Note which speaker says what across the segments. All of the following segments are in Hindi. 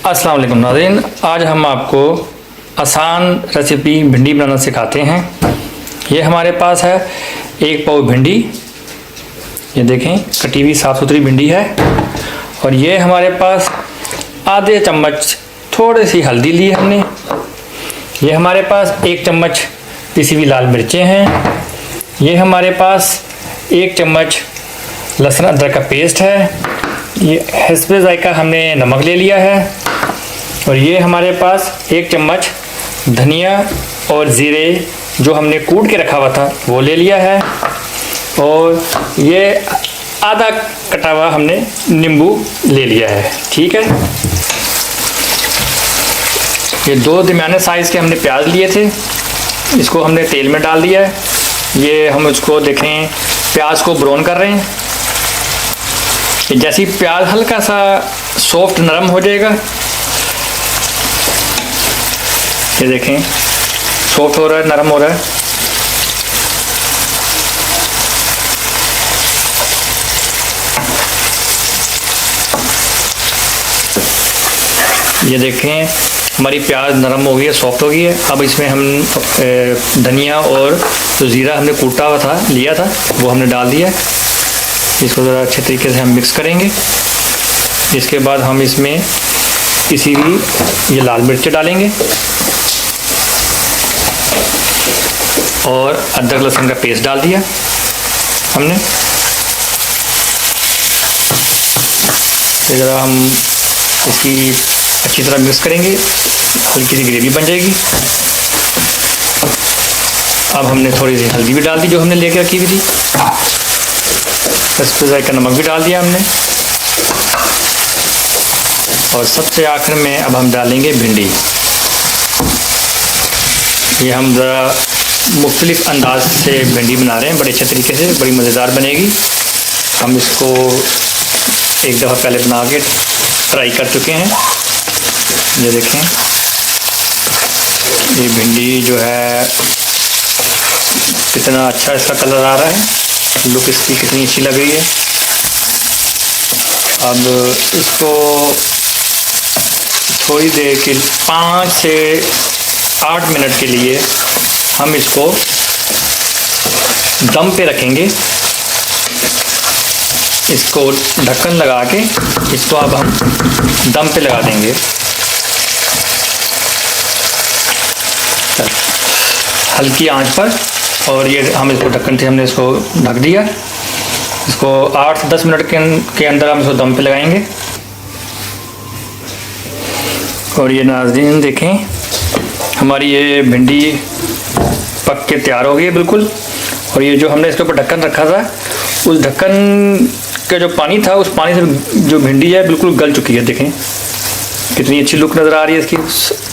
Speaker 1: अस्सलाम वालेकुम नाज़रीन, आज हम आपको आसान रेसिपी भिंडी बनाना सिखाते हैं। ये हमारे पास है 1 पाव भिंडी, ये देखें कटी हुई साफ़ सुथरी भिंडी है। और ये हमारे पास आधे चम्मच थोड़ी सी हल्दी ली है हमने। ये हमारे पास 1 चम्मच पिसी हुई लाल मिर्चें हैं। ये हमारे पास 1 चम्मच लहसुन अदरक का पेस्ट है। ये हिस्बे ज़ायका हमने नमक ले लिया है। और ये हमारे पास 1 चम्मच धनिया और ज़ीरे जो हमने कूट के रखा हुआ था वो ले लिया है। और ये आधा कटा हुआ हमने नींबू ले लिया है। ठीक है, ये 2 दरमियाने साइज़ के हमने प्याज लिए थे, इसको हमने तेल में डाल दिया है। ये हम इसको देखें प्याज को ब्राउन कर रहे हैं। जैसे ही प्याज हल्का सा सॉफ्ट नरम हो जाएगा, ये देखें सॉफ्ट हो रहा है, नरम हो रहा है। ये देखें हमारी प्याज नरम हो गई है, सॉफ्ट हो गई है। अब इसमें हम धनिया और जो ज़ीरा हमने कूटा हुआ था लिया था वो हमने डाल दिया। इसको ज़रा अच्छे तरीके से हम मिक्स करेंगे। इसके बाद हम इसमें पिसी हुई ये लाल मिर्च डालेंगे और अदरक लहसुन का पेस्ट डाल दिया हमने। ज़रा हम इसकी अच्छी तरह मिक्स करेंगे, हल्की सी ग्रेवी बन जाएगी। अब हमने थोड़ी सी हल्दी भी डाल दी जो हमने लेके रखी हुई थी। हिस्बे ज़ायका नमक भी डाल दिया हमने। और सबसे आखिर में अब हम डालेंगे भिंडी। ये हम ज़रा मुख्तलिफ अंदाज से भिंडी बना रहे हैं, बड़े अच्छे तरीके से, बड़ी मज़ेदार बनेगी। हम इसको एक दफ़ा पहले बना के ट्राई कर चुके हैं। ये देखें ये भिंडी जो है कितना अच्छा इसका कलर आ रहा है, लुक इसकी कितनी अच्छी लग रही है। अब इसको थोड़ी देर के 5 से 8 मिनट के लिए हम इसको दम पे रखेंगे। इसको ढक्कन लगा के इसको अब हम दम पे लगा देंगे हल्की आंच पर। और ये हम इसको ढक्कन से हमने इसको ढक दिया। इसको 8 से 10 मिनट के अंदर हम इसको दम पे लगाएंगे। और ये नाज़रीन देखें हमारी ये भिंडी पक के तैयार हो गई है बिल्कुल। और ये जो हमने इसके ऊपर ढक्कन रखा था, उस ढक्कन का जो पानी था उस पानी से जो भिंडी है बिल्कुल गल चुकी है। देखें कितनी अच्छी लुक नज़र आ रही है इसकी,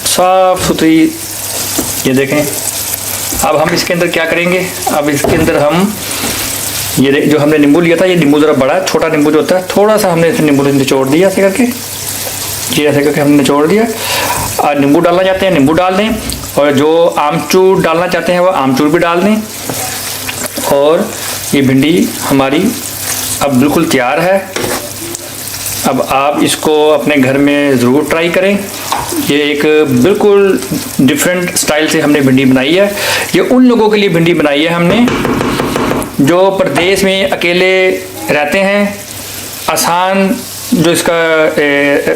Speaker 1: साफ़ सुथरी। ये देखें अब हम इसके अंदर क्या करेंगे, अब इसके अंदर हम ये जो हमने नींबू लिया था, ये नींबू ज़रा बड़ा छोटा नींबू जो होता है, थोड़ा सा हमने इसमें नींबू निचोड़ दिया ऐसे करके। ये ऐसे करके हमने निचोड़ दिया। और नींबू डालना चाहते हैं नींबू डाल दें, और जो आमचूर डालना चाहते हैं वो आमचूर भी डाल दें। और ये भिंडी हमारी अब बिल्कुल तैयार है। अब आप इसको अपने घर में ज़रूर ट्राई करें। ये एक बिल्कुल डिफरेंट स्टाइल से हमने भिंडी बनाई है। ये उन लोगों के लिए भिंडी बनाई है हमने जो प्रदेश में अकेले रहते हैं। आसान जो इसका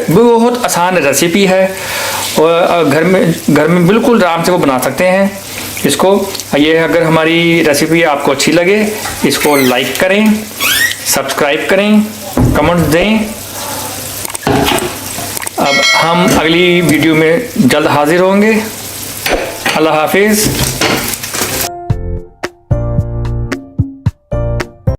Speaker 1: बहुत आसान रेसिपी है और घर में बिल्कुल आराम से वो बना सकते हैं इसको। ये अगर हमारी रेसिपी आपको अच्छी लगे इसको लाइक करें, सब्सक्राइब करें, कमेंट्स दें। अब हम अगली वीडियो में जल्द हाजिर होंगे। अल्लाह हाफिज़।